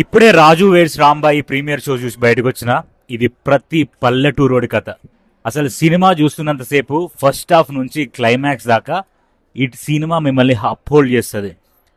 ఇప్పుడే రాజు weds Rambai premiere show చూసి బయటకు వచ్చిన ఇది ప్రతి పల్లెటూరోడి కథ. అసలు సినిమా చూస్తున్నంతసేపు ఫస్ట్ హాఫ్ నుంచి క్లైమాక్స్ దాకా ఈ సినిమా మిమ్మల్ని అప్హోల్డ్ చేస్తుంది.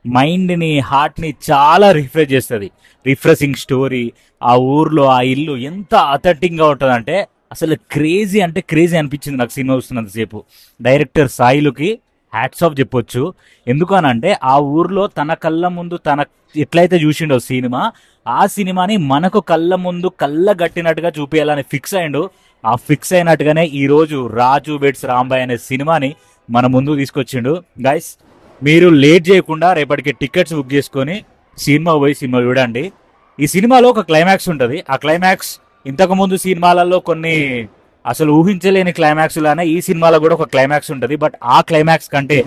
మైండ్ని హార్ట్ని చాలా రిఫ్రెష్ చేస్తుంది. రిఫ్రెషింగ్ స్టోరీ, ఆ ఊర్లో ఆ ఇల్లు ఎంత అథెంటిక్గా ఉంటుంది అంటే అసలు క్రేజీ అంటే క్రేజీ అనిపించింది నాకు సినిమా చూస్తున్నంతసేపు. డైరెక్టర్ సాయిలుకి హ్యాట్స్ ఆఫ్ చెప్పొచ్చు. ఎందుకనంటే ఆ ఊర్లో తన కళ్ళ ముందు తన ఎట్లయితే చూసిండో సినిమా, ఆ సినిమాని మనకు కళ్ళ ముందు కళ్ళ గట్టినట్టుగా చూపించాలని ఫిక్స్ అయ్యిండు. ఆ ఫిక్స్ అయినట్టుగానే ఈరోజు రాజు వెడ్స్ రాంబాయ్ అనే సినిమాని మన ముందుకు తీసుకొచ్చిండు. గైస్, మీరు లేట్ చేయకుండా రేపటికి టికెట్స్ బుక్ చేసుకొని సినిమా పోయి సినిమా చూడండి. ఈ సినిమాలో ఒక క్లైమాక్స్ ఉంటుంది. ఆ క్లైమాక్స్ ఇంతకుముందు సినిమాలలో కొన్ని అసలు ఊహించలేని క్లైమాక్స్ లానే ఈ సినిమాలో కూడా ఒక క్లైమాక్స్ ఉంటుంది. బట్ ఆ క్లైమాక్స్ కంటే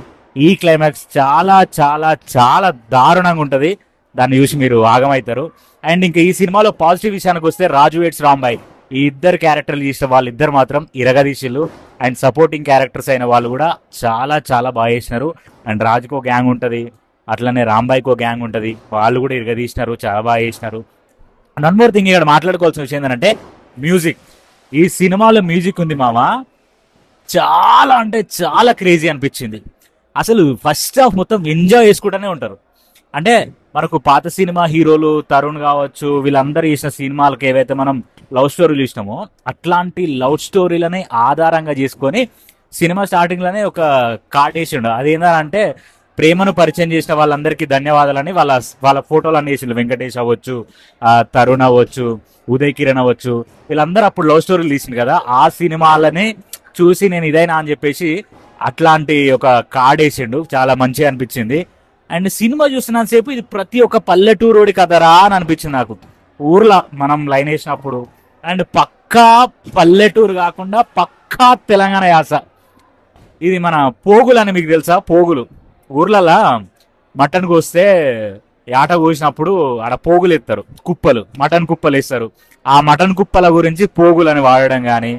ఈ క్లైమాక్స్ చాలా చాలా చాలా దారుణంగా ఉంటుంది. దాన్ని చూసి మీరు ఆగమవుతారు. అండ్ ఇంకా ఈ సినిమాలో పాజిటివ్ విషయానికి వస్తే రాజు వెడ్స్ రాంబాయ్ ఈ ఇద్దరు క్యారెక్టర్లు చేసిన వాళ్ళిద్దరు మాత్రం ఇరగదీసిళ్ళు. అండ్ సపోర్టింగ్ క్యారెక్టర్స్ అయిన వాళ్ళు కూడా చాలా చాలా బాగా చేసినారు. అండ్ రాజుకో గ్యాంగ్ ఉంటుంది, అట్లనే రాంబాయ్కో గ్యాంగ్ ఉంటుంది, వాళ్ళు కూడా ఇరగదీసినారు, చాలా బాగా చేసినారు. వన్ మోర్ థింగ్ ఇక్కడ మాట్లాడుకోవాల్సిన విషయం ఏంటంటే మ్యూజిక్. ఈ సినిమాలో మ్యూజిక్ ఉంది మామ, చాలా అంటే చాలా క్రేజీ అనిపించింది. అసలు ఫస్ట్ హాఫ్ మొత్తం ఎంజాయ్ చేసుకుంటూనే ఉంటారు. అంటే మనకు పాత సినిమా హీరోలు తరుణ్ కావచ్చు, వీళ్ళందరూ చేసిన సినిమాలకు ఏవైతే మనం లవ్ స్టోరీలు చూసినామో అట్లాంటి లవ్ స్టోరీలని ఆధారంగా చేసుకొని సినిమా స్టార్టింగ్లోనే ఒక కార్డ్ వేసిండు. అదేంటంటే ప్రేమను పరిచయం చేసిన వాళ్ళందరికీ ధన్యవాదాలని వాళ్ళ వాళ్ళ ఫోటోలు అన్ని వేసిండు. వెంకటేష్ అవ్వచ్చు, తరుణ్ అవ్వచ్చు, ఉదయ్ కిరణ్ అవ్వచ్చు, వీళ్ళందరూ అప్పుడు లవ్ స్టోరీలు తీసిండు కదా. ఆ సినిమాలని చూసి నేను ఇదైనా అని చెప్పేసి అట్లాంటి ఒక కార్డ్ వేసిండు. చాలా మంచిగా అనిపించింది. అండ్ సినిమా చూస్తున్నంతసేపు ఇది ప్రతి ఒక్క పల్లెటూరోడి కథరా అని అనిపించింది నాకు. ఊర్లో మనం లైన్ వేసినప్పుడు అండ్ పక్కా పల్లెటూరు కాకుండా పక్కా తెలంగాణ యాస. ఇది మన పోగులు అని మీకు తెలుసా? పోగులు ఊర్లలో మటన్ కోస్తే ఆట కోసినప్పుడు ఆడ పోగులు ఎత్తారు, కుప్పలు, మటన్ కుప్పలు వేస్తారు. ఆ మటన్ కుప్పల గురించి పోగులు అని వాడడం కానీ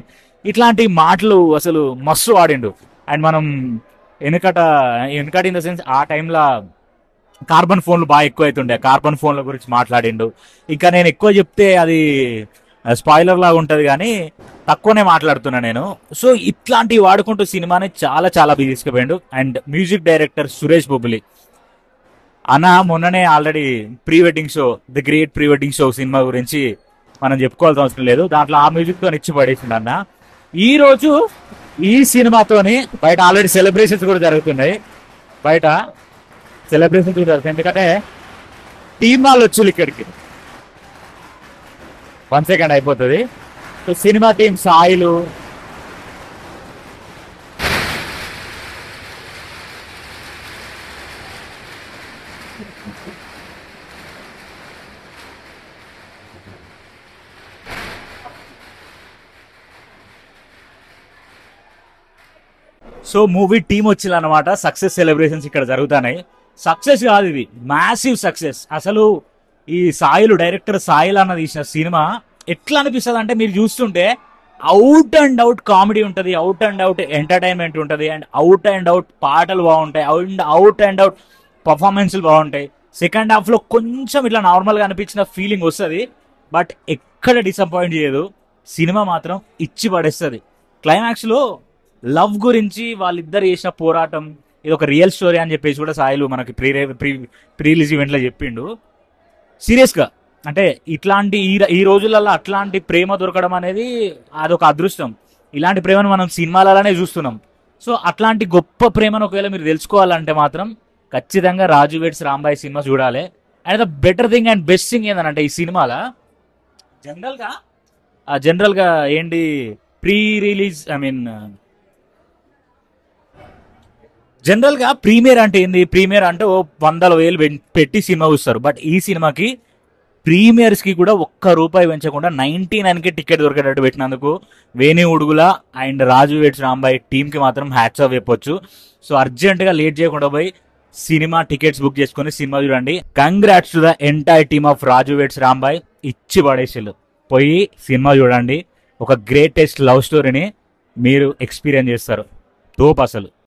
ఇట్లాంటి మాటలు అసలు మస్తు వాడిండు. అండ్ మనం వెనకట ఇన్ ద సెన్స్ ఆ టైంలో కార్బన్ ఫోన్లు బాగా ఎక్కువ అవుతుండే, కార్బన్ ఫోన్ల గురించి మాట్లాడిండు. ఇంకా నేను ఎక్కువ చెప్తే అది స్పాయిలర్ లాగా ఉంటుంది కానీ తక్కువనే మాట్లాడుతున్నా నేను. సో ఇట్లాంటివి వాడుకుంటూ సినిమాని చాలా చాలా బిజీ తీసుకుపోయిండు. And music director Suresh Bobbili అన్న మొన్ననే already pre wedding show, the great pre wedding show cinema గురించి మనం చెప్పుకోవాల్సిన అవసరం లేదు. దాంట్లో ఆ మ్యూజిక్తో ఇచ్చి పడేసిండు అన్న. ఈ రోజు ఈ సినిమాతోని బయట ఆల్రెడీ సెలబ్రేషన్స్ కూడా జరుగుతున్నాయి. బయట సెలబ్రేషన్స్ కూడా జరుగుతాయి. ఎందుకంటే టీమ్ వాళ్ళు వచ్చి ఇక్కడికి 1 సెకండ్ అయిపోతుంది. సో సినిమా టీం సాయిలు, సో మూవీ టీం వచ్చిందనమాట. సక్సెస్ సెలబ్రేషన్స్ ఇక్కడ జరుగుతున్నాయి. సక్సెస్ కాదు, ఇది మ్యాసివ్ సక్సెస్. అసలు ఈ సాయిలు డైరెక్టర్ సాయిల్ అన్న తీసిన సినిమా ఎట్లా అనిపిస్తుంది అంటే మీరు చూస్తుంటే అవుట్ అండ్ అవుట్ కామెడీ ఉంటుంది, అవుట్ అండ్ అవుట్ ఎంటర్టైన్మెంట్ ఉంటుంది, అండ్ అవుట్ అండ్ అవుట్ పాటలు బాగుంటాయి, అవుట్ అండ్ అవుట్ పర్ఫార్మెన్స్లు బాగుంటాయి. సెకండ్ హాఫ్లో కొంచెం ఇట్లా నార్మల్గా అనిపించిన ఫీలింగ్ వస్తుంది, బట్ ఎక్కడ డిసప్పాయింట్ చేయదు. సినిమా మాత్రం ఇచ్చి పడేస్తుంది. క్లైమాక్స్లో లవ్ గురించి వాళ్ళిద్దరు చేసిన పోరాటం, ఇది ఒక రియల్ స్టోరీ అని చెప్పేసి కూడా సాయిలు మనకి ప్రీ రిలీజ్ ఈవెంట్లో చెప్పిండు. సీరియస్గా అంటే ఇట్లాంటి ఈ రోజులలో అట్లాంటి ప్రేమ దొరకడం అనేది అదొక అదృష్టం. ఇలాంటి ప్రేమను మనం సినిమాలలోనే చూస్తున్నాం. సో అట్లాంటి గొప్ప ప్రేమను ఒకవేళ మీరు తెలుసుకోవాలంటే మాత్రం ఖచ్చితంగా రాజు వెడ్స్ రాంబాయ్ సినిమా చూడాలి. And the better thing and best thing ఏంటంటే ఈ సినిమాలో జనరల్గా ఏంటి ప్రీ రిలీజ్ జనరల్గా ప్రీమియర్ అంటే ఏంది? ప్రీమియర్ అంటే 100,000 పెట్టి సినిమా చూస్తారు. బట్ ఈ సినిమాకి ప్రీమియర్స్కి కూడా ₹1 పెంచకుండా 99కి టికెట్ దొరికేటట్టు పెట్టినందుకు వేణి ఉడుగుల అండ్ రాజు వెడ్స్ రాంబాయ్ టీంకి మాత్రం హ్యాట్స్ ఆఫ్ చెప్పొచ్చు. సో అర్జెంటుగా లేట్ చేయకుండా పోయి సినిమా టికెట్స్ బుక్ చేసుకొని సినిమా చూడండి. Congrats to the entire team of Raju weds Rambai. ఇచ్చి పడేసిళ్ళు. పోయి సినిమా చూడండి. ఒక గ్రేటెస్ట్ లవ్ స్టోరీని మీరు ఎక్స్పీరియన్స్ చేస్తారు. తోపు అసలు.